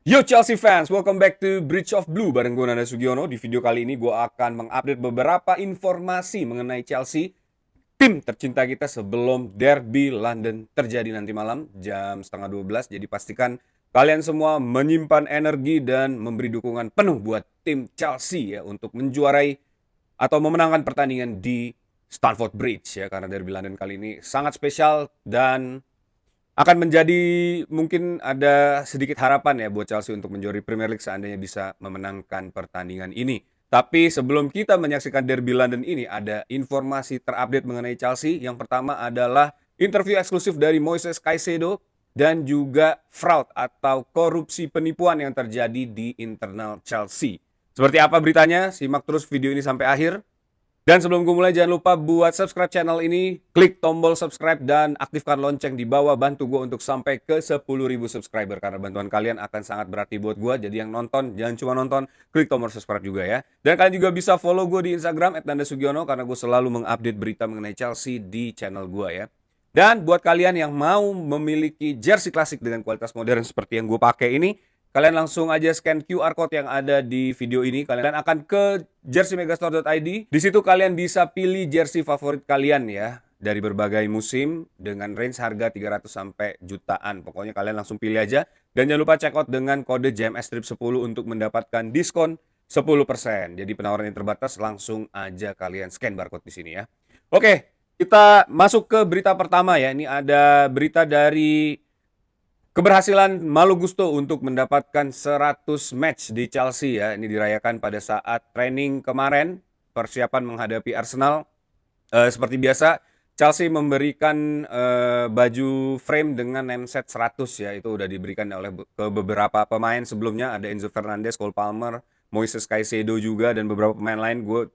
Yo Chelsea fans, welcome back to Bridge of Blue bareng gue Nanda Sugiono. Di video kali ini gue akan mengupdate beberapa informasi mengenai Chelsea, tim tercinta kita sebelum Derby London terjadi nanti malam jam setengah 12. Jadi pastikan kalian semua menyimpan energi dan memberi dukungan penuh buat tim Chelsea ya untuk menjuarai atau memenangkan pertandingan di Stamford Bridge ya, karena Derby London kali ini sangat spesial dan akan menjadi mungkin ada sedikit harapan ya buat Chelsea untuk menjuarai Premier League seandainya bisa memenangkan pertandingan ini. Tapi sebelum kita menyaksikan Derby London ini, ada informasi terupdate mengenai Chelsea. Yang pertama adalah interview eksklusif dari Moises Caicedo dan juga fraud atau korupsi penipuan yang terjadi di internal Chelsea. Seperti apa beritanya? Simak terus video ini sampai akhir. Dan sebelum gue mulai, jangan lupa buat subscribe channel ini, klik tombol subscribe dan aktifkan lonceng di bawah, bantu gue untuk sampai ke 10.000 subscriber. Karena bantuan kalian akan sangat berarti buat gue. Jadi yang nonton, jangan cuma nonton, klik tombol subscribe juga ya. Dan kalian juga bisa follow gue di Instagram @nandasugiono karena gue selalu mengupdate berita mengenai Chelsea di channel gue ya. Dan buat kalian yang mau memiliki jersey klasik dengan kualitas modern seperti yang gue pakai ini, kalian langsung aja scan QR code yang ada di video ini. Kalian akan ke jerseymegastore.id. Di situ kalian bisa pilih jersey favorit kalian ya, dari berbagai musim dengan range harga 300 sampai jutaan. Pokoknya kalian langsung pilih aja. Dan jangan lupa check out dengan kode JMS Strip 10 untuk mendapatkan diskon 10%. Jadi penawaran yang terbatas, langsung aja kalian scan barcode di sini ya. Oke, kita masuk ke berita pertama ya. Ini ada berita dari keberhasilan Malo Gusto untuk mendapatkan 100 match di Chelsea ya. Ini dirayakan pada saat training kemarin, persiapan menghadapi Arsenal. Seperti biasa, Chelsea memberikan baju frame dengan name set 100 ya. Itu udah diberikan oleh ke beberapa pemain sebelumnya. Ada Enzo Fernandez, Cole Palmer, Moises Caicedo juga, dan beberapa pemain lain. Gue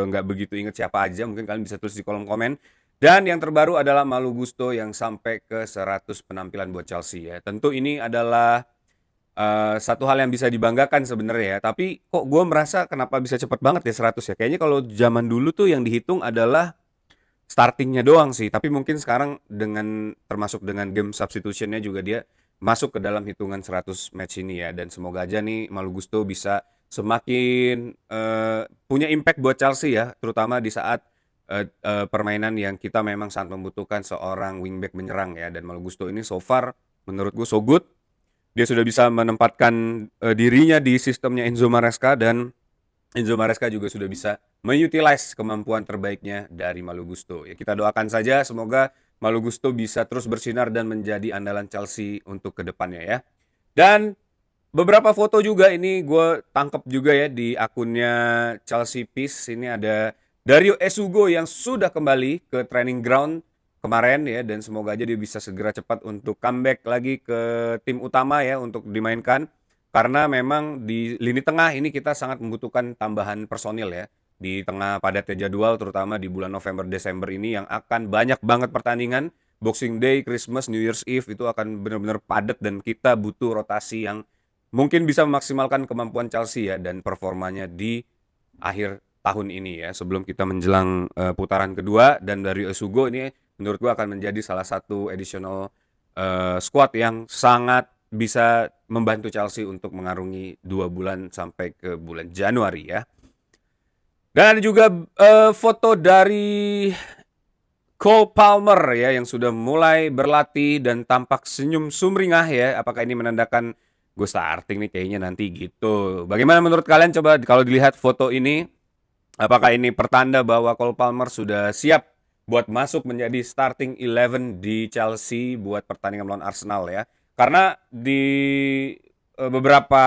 nggak begitu inget siapa aja. Mungkin kalian bisa tulis di kolom komen. Dan yang terbaru adalah Malo Gusto yang sampai ke 100 penampilan buat Chelsea ya. Tentu ini adalah satu hal yang bisa dibanggakan sebenarnya ya. Tapi kok gue merasa kenapa bisa cepet banget ya 100 ya. Kayaknya kalau zaman dulu tuh yang dihitung adalah startingnya doang sih. Tapi mungkin sekarang dengan termasuk dengan game substitutionnya juga dia masuk ke dalam hitungan 100 match ini ya. Dan semoga aja nih Malo Gusto bisa semakin punya impact buat Chelsea ya. Terutama di saat permainan yang kita memang sangat membutuhkan seorang wingback menyerang ya. Dan Malo Gusto ini so far menurut gue so good. Dia sudah bisa menempatkan dirinya di sistemnya Enzo Maresca, dan Enzo Maresca juga sudah bisa mengutilize kemampuan terbaiknya dari Malo Gusto. Ya, kita doakan saja semoga Malo Gusto bisa terus bersinar dan menjadi andalan Chelsea untuk kedepannya ya. Dan beberapa foto juga ini gue tangkap juga ya di akunnya Chelsea Peace. Ini ada Dario Esugo yang sudah kembali ke training ground kemarin ya, dan semoga aja dia bisa segera cepat untuk comeback lagi ke tim utama ya untuk dimainkan, karena memang di lini tengah ini kita sangat membutuhkan tambahan personil ya di tengah padatnya jadwal, terutama di bulan November Desember ini yang akan banyak banget pertandingan. Boxing Day, Christmas, New Year's Eve itu akan benar-benar padat dan kita butuh rotasi yang mungkin bisa memaksimalkan kemampuan Chelsea ya dan performanya di akhir tahun ini ya, sebelum kita menjelang putaran kedua. Dan dari Esugo ini menurut gua akan menjadi salah satu additional squad yang sangat bisa membantu Chelsea untuk mengarungi 2 bulan sampai ke bulan Januari ya. Dan ada juga foto dari Cole Palmer ya yang sudah mulai berlatih dan tampak senyum sumringah ya. Apakah ini menandakan gue starting nih kayaknya nanti gitu. Bagaimana menurut kalian, coba kalau dilihat foto ini, apakah ini pertanda bahwa Cole Palmer sudah siap buat masuk menjadi starting 11 di Chelsea buat pertandingan melawan Arsenal ya? Karena di beberapa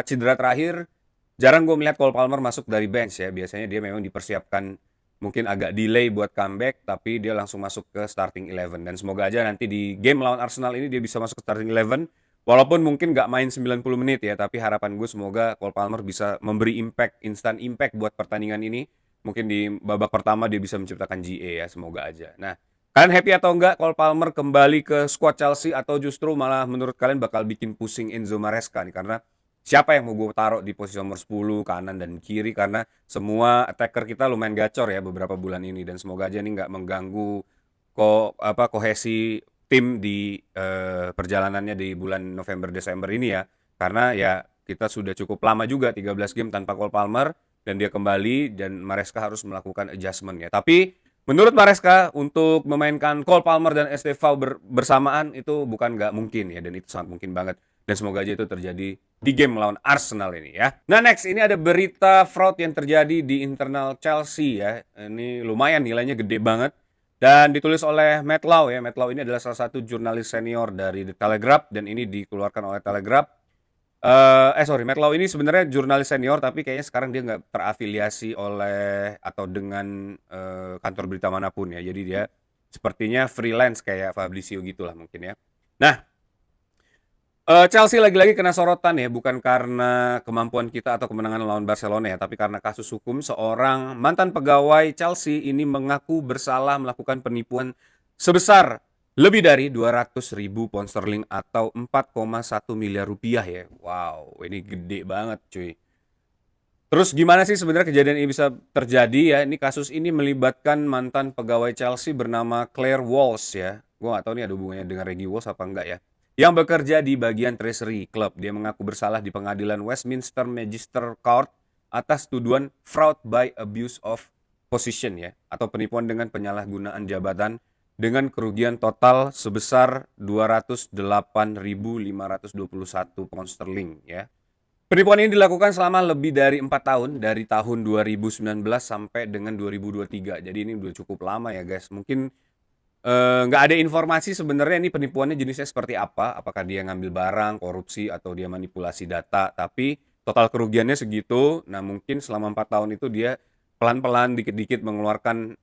cedera terakhir jarang gue melihat Cole Palmer masuk dari bench ya. Biasanya dia memang dipersiapkan mungkin agak delay buat comeback, tapi dia langsung masuk ke starting 11. Dan semoga aja nanti di game lawan Arsenal ini dia bisa masuk ke starting 11. Walaupun mungkin nggak main 90 menit ya, tapi harapan gue semoga Cole Palmer bisa memberi impact, instant impact buat pertandingan ini. Mungkin di babak pertama dia bisa menciptakan GA ya, semoga aja. Nah, kalian happy atau enggak Cole Palmer kembali ke squad Chelsea, atau justru malah menurut kalian bakal bikin pusing Enzo Maresca nih? Karena siapa yang mau gue taruh di posisi nomor 10, kanan dan kiri, karena semua attacker kita lumayan gacor ya beberapa bulan ini, dan semoga aja nih nggak mengganggu kohesi tim di perjalanannya di bulan November Desember ini ya. Karena ya kita sudah cukup lama juga 13 game tanpa Cole Palmer dan dia kembali dan Maresca harus melakukan adjustment ya. Tapi menurut Maresca untuk memainkan Cole Palmer dan Estevao bersamaan itu bukan nggak mungkin ya, dan itu sangat mungkin banget. Dan semoga aja itu terjadi di game melawan Arsenal ini ya. Nah next, ini ada berita fraud yang terjadi di internal Chelsea ya. Ini lumayan nilainya gede banget. Dan ditulis oleh Matt Law ya. Matt Law ini adalah salah satu jurnalis senior dari The Telegraph dan ini dikeluarkan oleh Telegraph. Matt Law ini sebenarnya jurnalis senior tapi kayaknya sekarang dia nggak terafiliasi oleh atau dengan kantor berita manapun ya. Jadi dia sepertinya freelance kayak Fabrizio gitulah mungkin ya. Nah, Chelsea lagi-lagi kena sorotan ya, bukan karena kemampuan kita atau kemenangan lawan Barcelona ya, tapi karena kasus hukum. Seorang mantan pegawai Chelsea ini mengaku bersalah melakukan penipuan sebesar lebih dari 200.000 pound sterling atau 4,1 miliar rupiah ya. Wow, ini gede banget cuy. Terus gimana sih sebenarnya kejadian ini bisa terjadi ya? Ini kasus ini melibatkan mantan pegawai Chelsea bernama Claire Walsh ya. Gue gak tahu nih ada hubungannya dengan Reggie Walsh apa enggak ya. Yang bekerja di bagian Treasury Club. Dia mengaku bersalah di pengadilan Westminster Magister Court atas tuduhan fraud by abuse of position ya. Atau penipuan dengan penyalahgunaan jabatan dengan kerugian total sebesar 208.521 pound sterling ya. Penipuan ini dilakukan selama lebih dari 4 tahun, dari tahun 2019 sampai dengan 2023. Jadi ini udah cukup lama ya guys. Mungkin nggak ada informasi sebenarnya ini penipuannya jenisnya seperti apa. Apakah dia ngambil barang, korupsi, atau dia manipulasi data. Tapi total kerugiannya segitu. Nah mungkin selama 4 tahun itu dia pelan-pelan, dikit-dikit mengeluarkan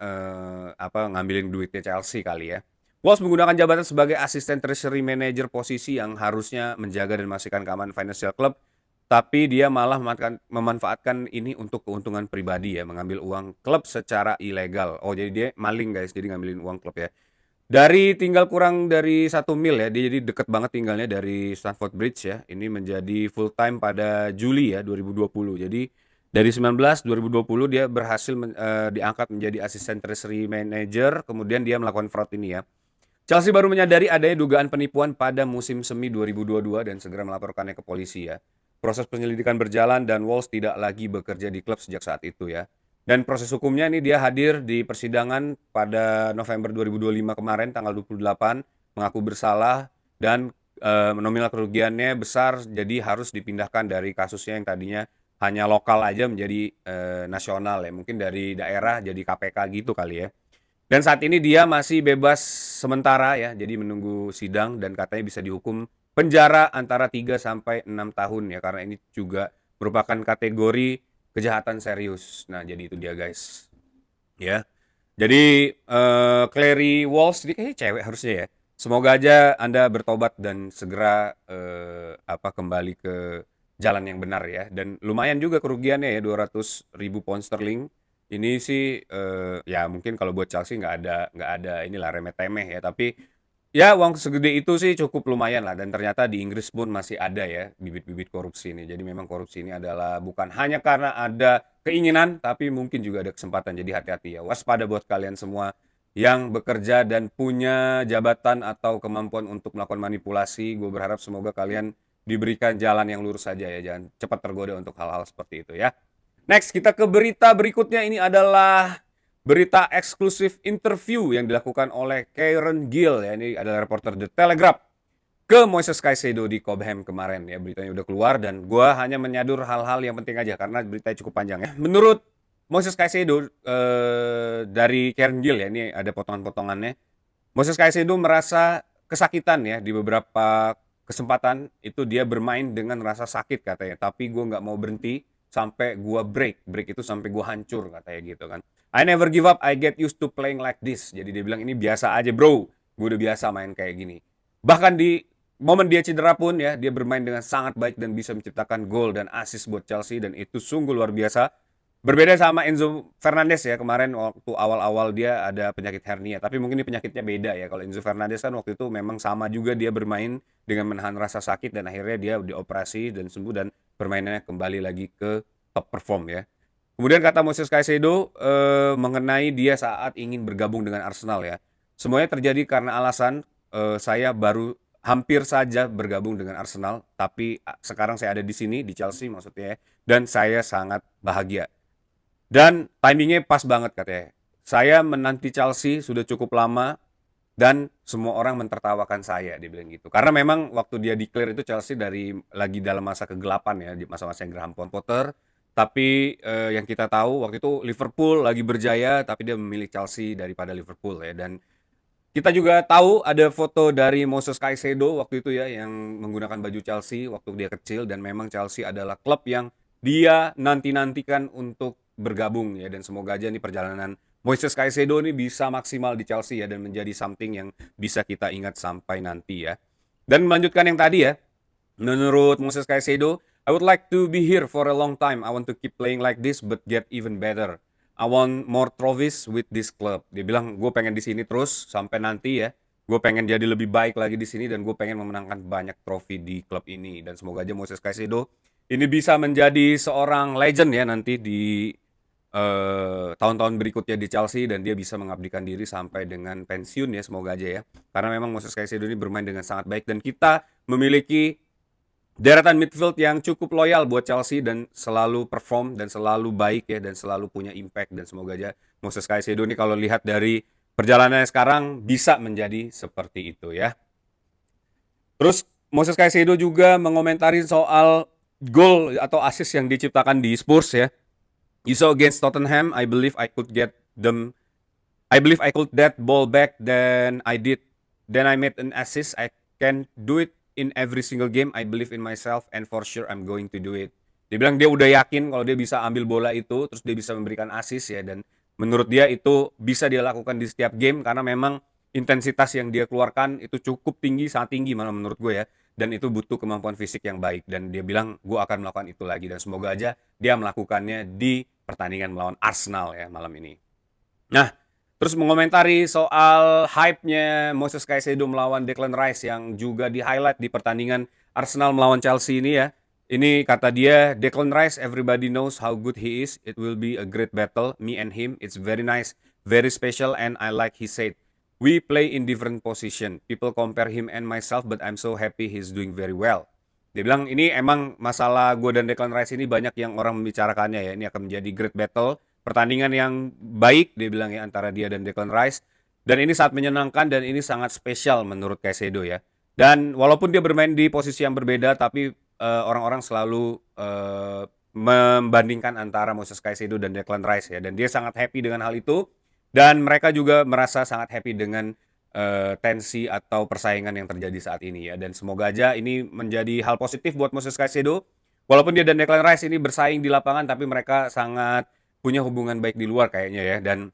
ngambilin duitnya Chelsea kali ya. Walsh menggunakan jabatan sebagai asisten treasury manager, posisi yang harusnya menjaga dan memastikan keamanan financial club, tapi dia malah memanfaatkan ini untuk keuntungan pribadi ya, mengambil uang klub secara ilegal. Oh jadi dia maling guys, jadi ngambilin uang klub ya. Dari tinggal kurang dari 1 mil ya, dia jadi deket banget tinggalnya dari Stamford Bridge ya. Ini menjadi full time pada Juli ya 2020. Jadi dari 2020 dia berhasil diangkat menjadi asisten treasury manager, kemudian dia melakukan fraud ini ya. Chelsea baru menyadari adanya dugaan penipuan pada musim semi 2022 dan segera melaporkannya ke polisi ya. Proses penyelidikan berjalan dan Walsh tidak lagi bekerja di klub sejak saat itu ya. Dan proses hukumnya ini dia hadir di persidangan pada November 2025 kemarin tanggal 28, mengaku bersalah dan nominal kerugiannya besar, jadi harus dipindahkan dari kasusnya yang tadinya hanya lokal aja menjadi nasional ya. Mungkin dari daerah jadi KPK gitu kali ya. Dan saat ini dia masih bebas sementara ya, jadi menunggu sidang dan katanya bisa dihukum penjara antara 3 sampai 6 tahun ya, karena ini juga merupakan kategori kejahatan serius. Nah, jadi itu dia guys. Ya. Jadi Clary Walsh ini kayaknya cewek harusnya ya. Semoga aja Anda bertobat dan segera kembali ke jalan yang benar ya. Dan lumayan juga kerugiannya ya, 200.000 pound sterling. Ini sih ya mungkin kalau buat Chelsea nggak ada inilah remeh-temeh ya, tapi ya uang segede itu sih cukup lumayan lah, dan ternyata di Inggris pun masih ada ya bibit-bibit korupsi ini. Jadi memang korupsi ini adalah bukan hanya karena ada keinginan, tapi mungkin juga ada kesempatan. Jadi hati-hati ya, waspada buat kalian semua yang bekerja dan punya jabatan atau kemampuan untuk melakukan manipulasi. Gue berharap semoga kalian diberikan jalan yang lurus saja ya, jangan cepat tergoda untuk hal-hal seperti itu ya. Next, kita ke berita berikutnya. Ini adalah berita eksklusif interview yang dilakukan oleh Kieran Gill ya. Ini adalah reporter The Telegraph ke Moises Caicedo di Cobham kemarin ya. Beritanya udah keluar dan gue hanya menyadur hal-hal yang penting aja karena beritanya cukup panjang ya. Menurut Moises Caicedo dari Kieran Gill ya, ini ada potongan-potongannya. Moises Caicedo merasa kesakitan ya di beberapa kesempatan itu dia bermain dengan rasa sakit katanya. Tapi gue nggak mau berhenti sampai gue break itu sampai gue hancur katanya gitu kan. I never give up, I get used to playing like this. Jadi dia bilang ini biasa aja bro, gue udah biasa main kayak gini. Bahkan di momen dia cedera pun ya, dia bermain dengan sangat baik dan bisa menciptakan gol dan assist buat Chelsea, dan itu sungguh luar biasa. Berbeda sama Enzo Fernandez ya, kemarin waktu awal-awal dia ada penyakit hernia, tapi mungkin ini penyakitnya beda ya. Kalau Enzo Fernandez kan waktu itu memang sama juga, dia bermain dengan menahan rasa sakit dan akhirnya dia dioperasi dan sembuh dan permainannya kembali lagi ke top perform ya. Kemudian kata Moises Caicedo mengenai dia saat ingin bergabung dengan Arsenal ya. Semuanya terjadi karena alasan saya baru hampir saja bergabung dengan Arsenal, tapi sekarang saya ada di sini di Chelsea maksudnya ya, dan saya sangat bahagia. Dan timingnya pas banget katanya. Saya menanti Chelsea sudah cukup lama dan semua orang mentertawakan saya, dia bilang gitu. Karena memang waktu dia declare itu Chelsea dari lagi dalam masa kegelapan ya, di masa-masa yang Graham Potter. Tapi yang kita tahu waktu itu Liverpool lagi berjaya, tapi dia memilih Chelsea daripada Liverpool ya. Dan kita juga tahu ada foto dari Moses Caicedo waktu itu ya yang menggunakan baju Chelsea waktu dia kecil, dan memang Chelsea adalah klub yang dia nanti-nantikan untuk bergabung ya, dan semoga aja nih perjalanan Moises Caicedo ini bisa maksimal di Chelsea ya dan menjadi something yang bisa kita ingat sampai nanti ya. Dan melanjutkan yang tadi ya, menurut Moses Caicedo, I would like to be here for a long time. I want to keep playing like this but get even better. I want more trophies with this club. Dia bilang, gue pengen di sini terus sampai nanti ya. Gue pengen jadi lebih baik lagi di sini dan gue pengen memenangkan banyak trofi di klub ini. Dan semoga aja Moses Caicedo ini bisa menjadi seorang legend ya nanti di tahun-tahun berikutnya di Chelsea, dan dia bisa mengabdikan diri sampai dengan pensiun ya, semoga aja ya. Karena memang Moses Caicedo ini bermain dengan sangat baik dan kita memiliki deretan midfield yang cukup loyal buat Chelsea dan selalu perform dan selalu baik ya dan selalu punya impact, dan semoga aja Moses Caicedo ini kalau lihat dari perjalanannya sekarang bisa menjadi seperti itu ya. Terus Moses Caicedo juga mengomentari soal gol atau assist yang diciptakan di Spurs ya. You saw against Tottenham, I believe I could get them. I believe I could that ball back than I did. Then I made an assist. I can do it in every single game. I believe in myself and for sure I'm going to do it. Dia bilang dia udah yakin kalau dia bisa ambil bola itu, terus dia bisa memberikan assist ya, dan menurut dia itu bisa dia lakukan di setiap game karena memang intensitas yang dia keluarkan itu cukup tinggi, sangat tinggi malah menurut gue ya. Dan itu butuh kemampuan fisik yang baik, dan dia bilang gue akan melakukan itu lagi, dan semoga aja dia melakukannya di pertandingan melawan Arsenal ya malam ini. Nah, terus mengomentari soal hype-nya Moses Caicedo melawan Declan Rice yang juga di-highlight di pertandingan Arsenal melawan Chelsea ini ya. Ini kata dia, Declan Rice, everybody knows how good he is. It will be a great battle, me and him. It's very nice, very special, and I like he said. We play in different position. People compare him and myself, but I'm so happy he's doing very well. Dia bilang ini emang masalah gue dan Declan Rice ini banyak yang orang membicarakannya ya. Ini akan menjadi great battle, pertandingan yang baik dia bilang ya antara dia dan Declan Rice. Dan ini sangat menyenangkan dan ini sangat spesial menurut Caicedo ya. Dan walaupun dia bermain di posisi yang berbeda, tapi orang-orang selalu membandingkan antara Moses Caicedo dan Declan Rice ya. Dan dia sangat happy dengan hal itu. Dan mereka juga merasa sangat happy dengan tensi atau persaingan yang terjadi saat ini ya. Dan semoga aja ini menjadi hal positif buat Moses Caicedo. Walaupun dia dan Declan Rice ini bersaing di lapangan, tapi mereka sangat punya hubungan baik di luar kayaknya ya. Dan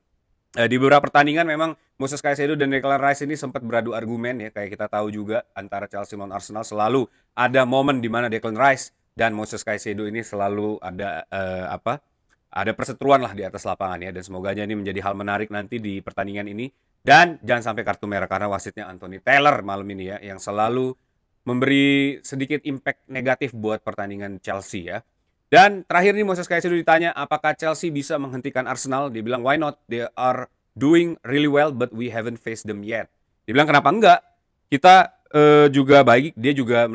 di beberapa pertandingan memang Moses Caicedo dan Declan Rice ini sempat beradu argumen ya. Kayak kita tahu juga antara Chelsea lawan Arsenal selalu ada momen di mana Declan Rice dan Moses Caicedo ini selalu ada ada perseteruan lah di atas lapangan ya, dan semoga aja ini menjadi hal menarik nanti di pertandingan ini. Dan jangan sampai kartu merah karena wasitnya Anthony Taylor malam ini ya, yang selalu memberi sedikit impact negatif buat pertandingan Chelsea ya. Dan terakhir nih Moses Caicedo ditanya apakah Chelsea bisa menghentikan Arsenal, dia bilang why not, they are doing really well but we haven't faced them yet. Dia bilang kenapa enggak, kita juga baik, dia juga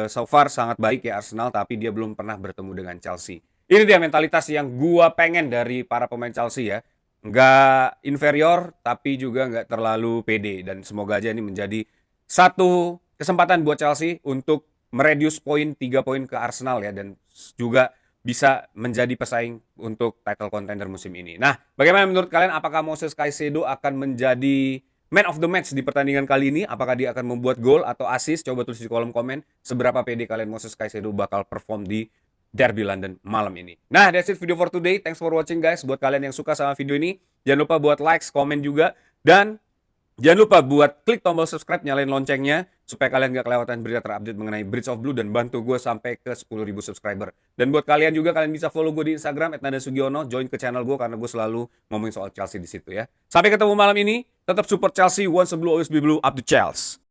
so far sangat baik ya Arsenal, tapi dia belum pernah bertemu dengan Chelsea. Ini dia mentalitas yang gua pengen dari para pemain Chelsea ya. Nggak inferior, tapi juga nggak terlalu pede. Dan semoga aja ini menjadi satu kesempatan buat Chelsea untuk mereduce poin 3 poin ke Arsenal ya. Dan juga bisa menjadi pesaing untuk title contender musim ini. Nah, bagaimana menurut kalian? Apakah Moses Caicedo akan menjadi man of the match di pertandingan kali ini? Apakah dia akan membuat gol atau assist? Coba tulis di kolom komen. Seberapa pede kalian Moses Caicedo bakal perform di Derby London malam ini. Nah, that's it video for today. Thanks for watching guys. Buat kalian yang suka sama video ini, jangan lupa buat like, komen juga. Dan jangan lupa buat klik tombol subscribe, nyalain loncengnya, supaya kalian gak kelewatan berita terupdate mengenai Bridge of Blue dan bantu gue sampai ke 10.000 subscriber. Dan buat kalian juga, kalian bisa follow gue di Instagram @nadasugiono, join ke channel gue karena gue selalu ngomongin soal Chelsea di situ ya. Sampai ketemu malam ini, tetap support Chelsea, once a blue always be blue, up to Chelsea.